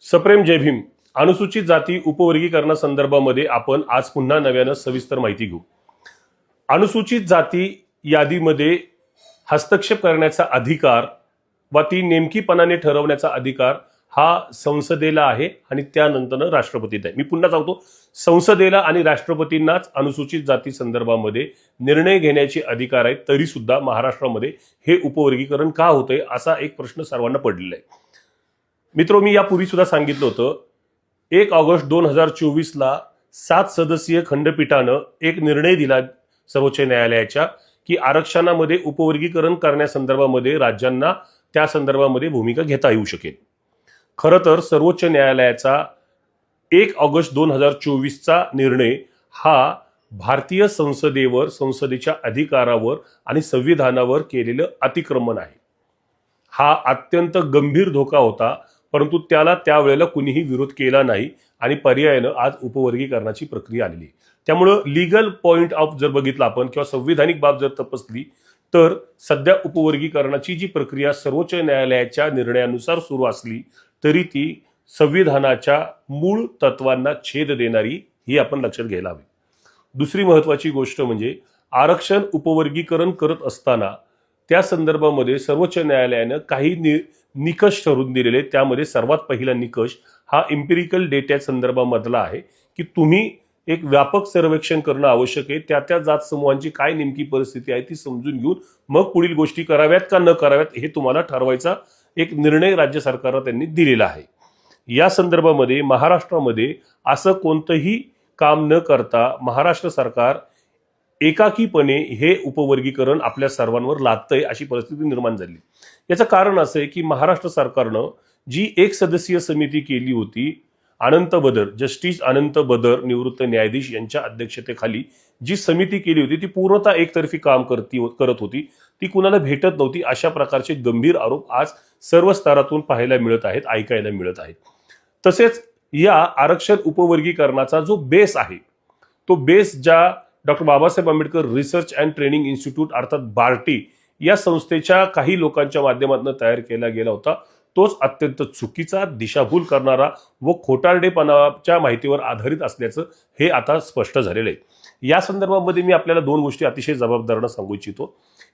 सप्रेम जय भीम. अनुसूचित जाती उपवर्गीकरणासंदर्भामध्ये आपण आज पुन्हा नव्यानं सविस्तर माहिती घेऊ. अनुसूचित जाती यादीमध्ये हस्तक्षेप करण्याचा अधिकार व ती नेमकीपणाने ठरवण्याचा अधिकार हा संसदेला आहे आणि त्यानंतर राष्ट्रपतीला आहे. मी पुन्हा सांगतो, संसदेला आणि राष्ट्रपतींनाच अनुसूचित जाती संदर्भामध्ये निर्णय घेण्याचे अधिकार आहेत. तरी सुद्धा महाराष्ट्रामध्ये हे उपवर्गीकरण का होतंय असा एक प्रश्न सर्वांना पडलेला आहे. मित्रो, मी यापूर्वी सुद्धा सांगितलं होतं, 1 ऑगस्ट 2024ला 7 सदस्यीय खंडपीठानं एक निर्णय दिला सर्वोच्च न्यायालयाच्या की आरक्षणामध्ये उपवर्गीकरण करण्यासंदर्भामध्ये राज्यांना त्या संदर्भामध्ये भूमिका घेता येऊ शकेल. खरं तर सर्वोच्च न्यायालयाचा 1 ऑगस्ट 2024चा निर्णय हा भारतीय संसदेवर, संसदेच्या अधिकारावर आणि संविधानावर केलेलं अतिक्रमण आहे. हा अत्यंत गंभीर धोका होता, परंतु त्याला त्यावेळेला कुणीही विरोध केला नाही आणि पर्यायानं आज उपवर्गीकरणाची प्रक्रिया आलेली. त्यामुळं लीगल पॉइंट ऑफ जर बघितलं आपण किंवा संविधानिक बाब जर तपासली तर सध्या उपवर्गीकरणाची जी प्रक्रिया सर्वोच्च न्यायालयाच्या निर्णयानुसार सुरू असली तरी ती संविधानाच्या मूळ तत्वांना छेद देणारी ही आपण लक्षात घ्यायला हवी. दुसरी महत्वाची गोष्ट म्हणजे आरक्षण उपवर्गीकरण करत असताना त्या संदर्भामध्ये सर्वोच्च न्यायालयानं काही निकष ठरवून दिलेले. त्यामध्ये सर्वात पहिला निकष हा एम्पिरिकल डेटा संदर्भामधला आहे की तुम्ही एक व्यापक सर्वेक्षण करणं आवश्यक आहे. त्या जात समूहांची काय नेमकी परिस्थिती आहे ती समजून घेऊन मग पुढील गोष्टी कराव्यात का न कराव्यात हे तुम्हाला ठरवायचा एक निर्णय राज्य सरकारला त्यांनी दिलेला आहे. या संदर्भामध्ये महाराष्ट्रामध्ये असं कोणतंही काम न करता महाराष्ट्र सरकार एकाकीपणे हे उपवर्गीकरण आपल्या सर्वांवर लादतंय अशी परिस्थिती निर्माण झाली. याचं कारण असं आहे की महाराष्ट्र सरकारनं जी एक सदस्यीय समिती केली होती, अनंत बदर, जस्टिस अनंत बदर निवृत्त न्यायाधीश यांच्या अध्यक्षतेखाली जी समिती केली होती ती पूर्णतः एकतर्फी काम करत होती. ती कुणाला भेटत नव्हती. अशा प्रकारचे गंभीर आरोप आज सर्व स्तरातून पाहायला मिळत आहेत, ऐकायला मिळत आहेत. तसेच या आरक्षण उपवर्गीकरणाचा जो बेस आहे तो बेस ज्या doctor Babasaheb Ambedkar research and training institute अर्थात बार्टी या संस्थेच्या काही लोकांच्या माध्यमातून तयार केला गेला होता, तोच अत्यंत चुकीचा, दिशाभूल करणारा व खोटारडेपणाच्या माहितीवर आधारित असल्याचं हे आता स्पष्ट झालेलं आहे. या संदर्भामध्ये मी आपल्याला 2 गोष्टी अतिशय जबाबदारीने सांगू इच्छितो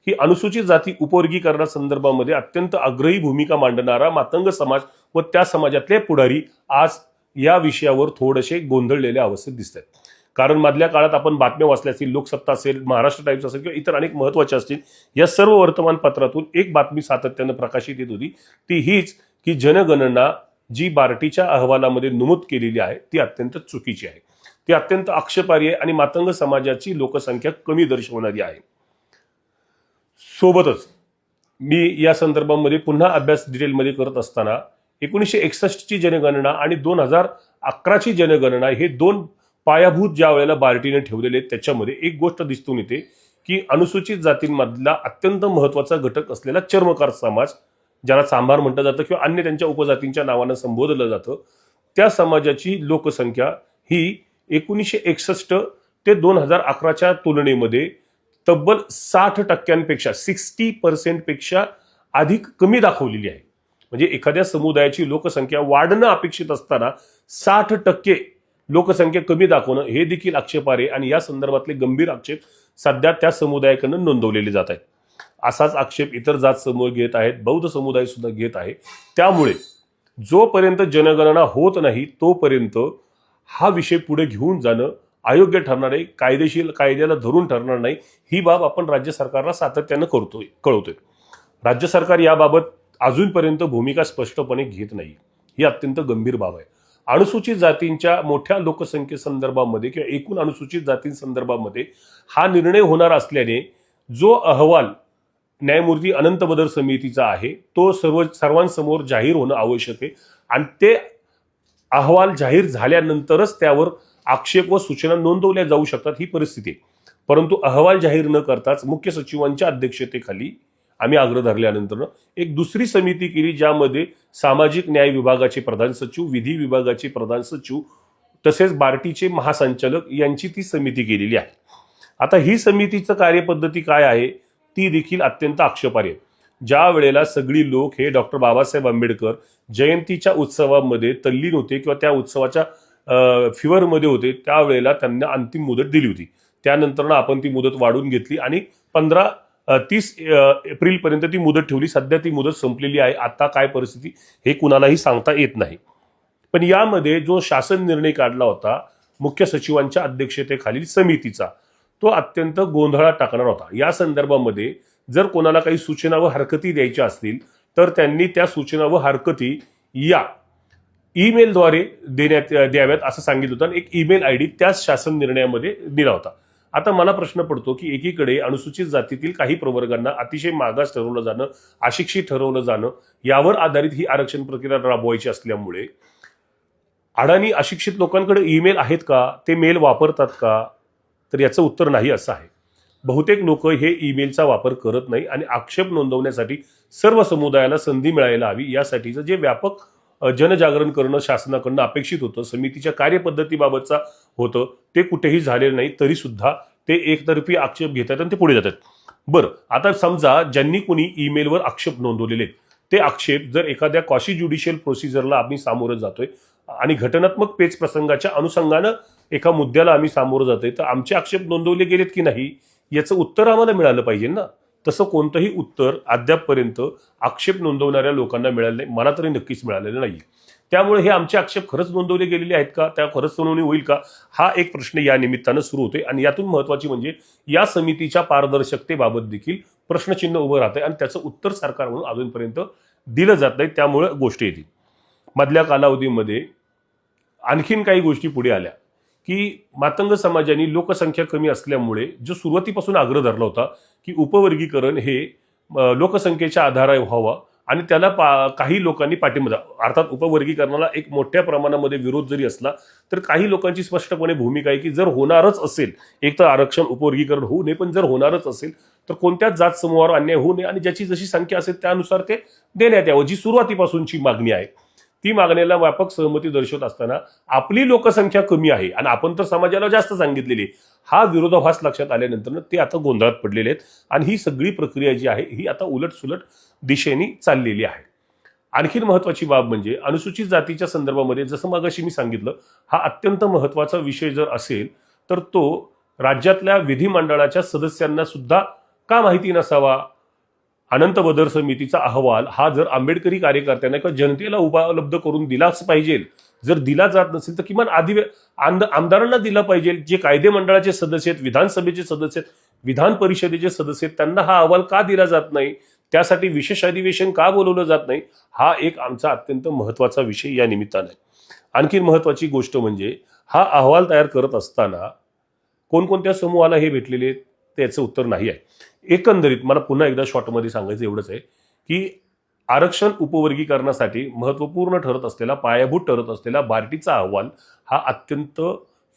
की अनुसूचित जाती उपवर्गीकरणासंदर्भामध्ये अत्यंत आग्रही भूमिका मांडणारा मातंग समाज व त्या समाजातले पुढारी आज या विषयावर थोडेसे गोंधळलेल्या अवस्थेत दिसत आहेत. कारण मधल्या काळात आपण बातम्या वाचल्या असतील, लोकसत्ता असेल, महाराष्ट्र टाइम्स असेल किंवा इतर अनेक महत्त्वाच्या असतील, या सर्व वर्तमानपत्रातून एक बातमी सातत्यानं प्रकाशित येत होती. ती हीच की जनगणना जी बार्टीच्या अहवालामध्ये नमूद केलेली आहे ती अत्यंत चुकीची आहे, ती अत्यंत आक्षेपार्ह आहे आणि मातंग समाजाची लोकसंख्या कमी दर्शवणारी आहे. सोबतच मी या संदर्भामध्ये पुन्हा अभ्यास डिटेलमध्ये करत असताना 1961ची जनगणना आणि 2011ची जनगणना हे 2 पायाभूत ज्या वेळेला बार्टीने ठेवलेले त्याच्यामध्ये एक गोष्ट दिसून येते की अनुसूचित जातींमधला अत्यंत महत्वाचा घटक असलेला चर्मकार समाज, ज्याला सांभार म्हटलं जातं किंवा अन्य त्यांच्या उपजातींच्या नावानं संबोधलं जातं, त्या समाजाची लोकसंख्या ही 1961 ते 2011च्या तुलनेमध्ये तब्बल 60% 60% पेक्षा अधिक कमी दाखवलेली आहे. म्हणजे एखाद्या समुदायाची लोकसंख्या वाढणं अपेक्षित असताना 60% लोकसंख्या कमी दाखवणं हे देखील आक्षेपार्ह आहे आणि या संदर्भातले गंभीर आक्षेप सध्या त्या समुदायाकडून नोंदवलेले जात आहेत. असाच आक्षेप इतर जात समूह घेत आहेत, बौद्ध समुदाय सुद्धा घेत आहे. त्यामुळे जोपर्यंत जनगणना होत नाही तोपर्यंत हा विषय पुढे घेऊन जाणं अयोग्य ठरणार आहे, कायदेशीर कायद्याला धरून ठरणार नाही. ही बाब आपण राज्य सरकारला सातत्यानं कळवतोय. राज्य सरकार याबाबत अजूनपर्यंत भूमिका स्पष्टपणे घेत नाही. ही अत्यंत गंभीर बाब आहे. अनुसूचित जातींच्या मोठ्या लोकसंख्येसंदर्भामध्ये किंवा एकूण अनुसूचित जातींसंदर्भामध्ये हा निर्णय होणार असल्याने जो अहवाल न्यायमूर्ती अनंत बदर समितीचा आहे तो सर्वांसमोर जाहीर होणं आवश्यक आहे आणि ते अहवाल जाहीर झाल्यानंतरच त्यावर आक्षेप व सूचना नोंदवल्या जाऊ शकतात ही परिस्थिती. परंतु अहवाल जाहीर न करताच मुख्य सचिवांच्या अध्यक्षतेखाली आम्ही आग्रह धरल्यानंतर एक दुसरी समिती केली, ज्यामध्ये सामाजिक न्याय विभागाचे प्रधान सचिव, विधी विभागाचे प्रधान सचिव तसेच बार्टीचे महासंचालक यांची ती समिती केलेली आहे. आता ही समितीचं कार्यपद्धती काय आहे ती देखील अत्यंत आक्षेपार्ह आहे. ज्या वेळेला सगळी लोक हे डॉक्टर बाबासाहेब आंबेडकर जयंतीच्या उत्सवामध्ये तल्लीन होते किंवा त्या उत्सवाच्या फिवरमध्ये होते, त्यावेळेला त्यांना अंतिम मुदत दिली होती. त्यानंतर आपण ती मुदत वाढवून घेतली आणि 30 एप्रिलपर्यंत ती मुदत ठेवली. सध्या ती मुदत संपलेली आहे. आता काय परिस्थिती हे कुणालाही सांगता येत नाही. पण यामध्ये जो शासन निर्णय काढला होता मुख्य सचिवांच्या अध्यक्षतेखालील समितीचा, तो अत्यंत गोंधळात टाकणार होता. या संदर्भामध्ये जर कोणाला काही सूचना व हरकती द्यायच्या असतील तर त्यांनी त्या सूचना व हरकती या ईमेलद्वारे द्याव्यात असं सांगितलं होतं. एक ईमेल आयडी त्याच शासन निर्णयामध्ये दिला होता. आता मला प्रश्न पडतो की एकीकडे अनुसूचित जातीतील काही प्रवर्गांना अतिशय मागास ठरवलं जाणं, अशिक्षित ठरवलं जाणं, यावर आधारित ही आरक्षण प्रक्रिया राबवायची असल्यामुळे अडाणी अशिक्षित लोकांकडे ईमेल आहेत का, ते मेल वापरतात का, तर याचं उत्तर नाही असं आहे. बहुतेक लोक हे ईमेलचा वापर करत नाही आणि आक्षेप नोंदवण्यासाठी सर्व समुदायाला संधी मिळायला हवी यासाठीचं जे व्यापक जनजागरण करणं शासनाकडनं अपेक्षित होतं, समितीच्या कार्यपद्धतीबाबतचा होतं, ते कुठेही झालेलं नाही. तरी सुद्धा ते एकतर्फी आक्षेप घेतात आणि ते पुढे जातात. बरं, आता समजा ज्यांनी कोणी ईमेलवर आक्षेप नोंदवलेले ते आक्षेप जर एखाद्या क्वाशी ज्युडिशियल प्रोसिजरला आम्ही सामोरं जातोय आणि घटनात्मक पेच प्रसंगाच्या अनुषंगानं एका मुद्द्याला आम्ही सामोरं जातोय, तर आमचे आक्षेप नोंदवले गेलेत की नाही याचं उत्तर आम्हाला मिळालं पाहिजे ना. तसं कोणतंही उत्तर अद्यापपर्यंत आक्षेप नोंदवणाऱ्या लोकांना मिळालं नाही. मला तरी नक्कीच मिळालेलं नाही. त्यामुळे हे आमचे आक्षेप खरंच नोंदवले गेलेले आहेत का, त्या खरंच सुनावणी होईल का, हा एक प्रश्न या निमित्तानं सुरू होतोय. आणि यातून महत्वाची म्हणजे या समितीच्या पारदर्शकतेबाबत देखील प्रश्नचिन्ह उभं राहतंय आणि त्याचं उत्तर सरकार म्हणून अजूनपर्यंत दिलं जात नाही. त्यामुळे गोष्टी येतील. मधल्या कालावधीमध्ये आणखीन काही गोष्टी पुढे आल्या की मातंग समाजाने लोकसंख्या कमी असल्यामुळे जो सुरुवातीपासून आग्रह धरला होता की उपवर्गीकरण हे लोकसंख्येच्या आधारे व्हावं आणि त्याला काही लोकांनी पाठिंबा, अर्थात उपवर्गीकरणाला एक मोठ्या प्रमाणामध्ये विरोध जरी असला तर काही लोकांची स्पष्टपणे भूमिका आहे की जर होणारच असेल, एक तर आरक्षण उपवर्गीकरण होऊ नये, पण जर होणारच असेल तर कोणत्याच जात समूहावर अन्याय होऊ नये आणि ज्याची जशी संख्या असेल त्यानुसार ते देण्यात यावं, जी सुरुवातीपासूनची मागणी आहे. ती मागणीला व्यापक सहमती दर्शवत असताना आपली लोकसंख्या कमी आहे आणि आपण तर समाजाला जास्त सांगितलेली, हा विरोधाभास लक्षात आल्यानंतर ते आता गोंधळात पडलेले आहेत आणि ही सगळी प्रक्रिया जी आहे ही आता उलटसुलट दिशेने चाललेली आहे. आणखीन महत्वाची बाब म्हणजे अनुसूचित जातीच्या संदर्भामध्ये जसं मगाशी मी सांगितलं, हा अत्यंत महत्वाचा विषय जर असेल तर तो राज्यातल्या विधिमंडळाच्या सदस्यांना सुद्धा का माहिती नसावा. अनंत बदर समितीचा अहवाल हा जर आंबेडकरी कार्यकर्त्यांना किंवा जनतेला उपलब्ध करून दिलाच पाहिजे. जर दिला जात नसेल तर किमान आमदारांना दिला पाहिजे. जे कायदे मंडळाचे सदस्य आहेत, विधानसभेचे सदस्य आहेत, विधान परिषदेचे सदस्य आहेत, त्यांना हा अहवाल का दिला जात नाही, त्यासाठी विशेष अधिवेशन का बोलवलं जात नाही, हा एक आमचा अत्यंत महत्वाचा विषय या निमित्तानं आहे. आणखी महत्वाची गोष्ट म्हणजे हा अहवाल तयार करत असताना कोणकोणत्या समूहाला हे भेटलेले त्याचं उत्तर नाही आहे. एकंदरीत मला पुन्हा एकदा शॉर्टमध्ये सांगायचं एवढंच आहे की आरक्षण उपवर्गीकरणासाठी महत्वपूर्ण ठरत असलेला, पायाभूत ठरत असलेला बार्टीचा अहवाल हा अत्यंत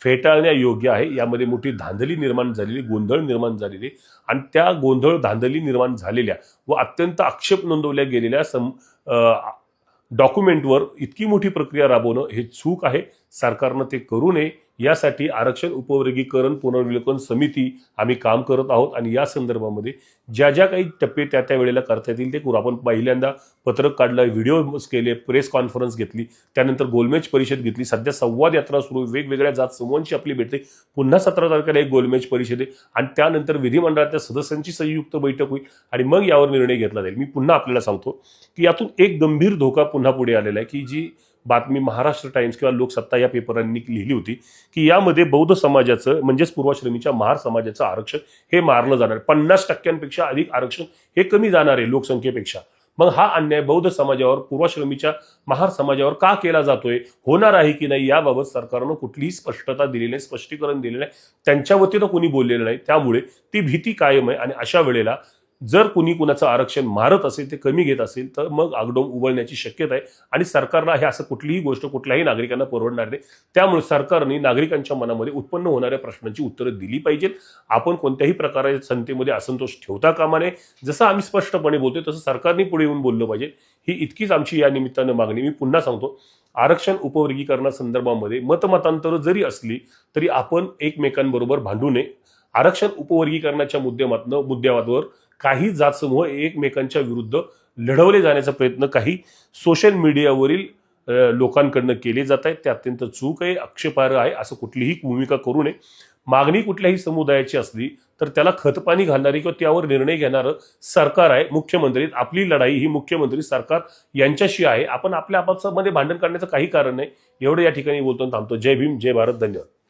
फेटाळण्यायोग्य आहे. यामध्ये मोठी धांदली निर्माण झालेली, गोंधळ निर्माण झालेली आणि त्या गोंधळ धांदली निर्माण झालेल्या व अत्यंत आक्षेप नोंदवल्या गेलेल्या डॉक्युमेंटवर इतकी मोठी प्रक्रिया राबवणं हे चूक आहे. सरकारनं ते करू नये. यासाठी आरक्षण उपवर्गीकरण पुनर्विलोकन समिती आम्ही काम करत आहोत आणि या संदर्भामध्ये ज्या ज्या काही टप्पे त्या वेळेला करता येतील ते करू. आपण पहिल्यांदा पत्रक काढलं, व्हिडिओ केले, प्रेस कॉन्फरन्स घेतली, त्यानंतर गोलमेज परिषद घेतली, सध्या संवाद यात्रा सुरू, वेगवेगळ्या जात समूहांची आपली भेटते. पुन्हा 17 तारखेला एक गोलमेज परिषद आहे आणि त्यानंतर विधिमंडळातल्या सदस्यांची संयुक्त बैठक होईल आणि मग यावर निर्णय घेतला जाईल. मी पुन्हा आपल्याला सांगतो की यातून एक गंभीर धोका पुन्हा पुढे आलेला आहे की जी बातमी महाराष्ट्र टाइम्स किंवा लोकसत्ता या पेपरांनी लिहिली होती की यामध्ये बौद्ध समाजाचं म्हणजेच पूर्वाश्रमीच्या महार समाजाचं आरक्षण हे मारलं जाणार, 50% अधिक आरक्षण हे कमी जाणार आहे लोकसंख्येपेक्षा. मग हा अन्याय बौद्ध समाजावर, पूर्वाश्रमीच्या महार समाजावर का केला जातोय, होणार आहे की नाही याबाबत सरकारनं कुठलीही स्पष्टता दिलेली नाही, स्पष्टीकरण दिलेलं नाही, त्यांच्या वतीनं कोणी बोललेलं नाही. त्यामुळे ती भीती कायम आहे आणि अशा वेळेला जर कुणी कुणाचं आरक्षण मारत असेल, ते कमी घेत असेल तर मग आगडोम उबळण्याची शक्यता आहे आणि सरकारला हे असं कुठलीही गोष्ट कुठल्याही नागरिकांना परवडणार नाही. त्यामुळे सरकारने नागरिकांच्या मनामध्ये उत्पन्न होणाऱ्या प्रश्नांची उत्तरं दिली पाहिजेत. आपण कोणत्याही प्रकारे जनतेमध्ये असंतोष ठेवता कामा नये. जसं आम्ही स्पष्टपणे बोलतोय तसं सरकारने पुढे येऊन बोललं पाहिजे. ही इतकीच आमची या निमित्तानं मागणी. मी पुन्हा सांगतो, आरक्षण उपवर्गीकरणासंदर्भामध्ये मतमतांतर जरी असली तरी आपण एकमेकांबरोबर भांडू नये. आरक्षण उपवर्गीकरणाच्या मुद्द्यावर काही जात समूह एकमेकांच्या विरुद्ध लढवले जाण्याचा प्रयत्न काही सोशल मीडियावरील लोकांकडनं केले जात आहेत. ते अत्यंत चूक आहे, आक्षेपार्ह आहे. असं कुठलीही भूमिका करू नये. मागणी कुठल्याही समुदायाची असली तर त्याला खतपाणी घालणारी किंवा त्यावर निर्णय घेणारं सरकार आहे, मुख्यमंत्री. आपली लढाई ही मुख्यमंत्री सरकार यांच्याशी आहे. आपण आपल्या आपापसामध्ये भांडण करण्याचं काही कारण नाही. एवढं या ठिकाणी बोलतो थांबतो. जय भीम, जय भारत, धन्यवाद.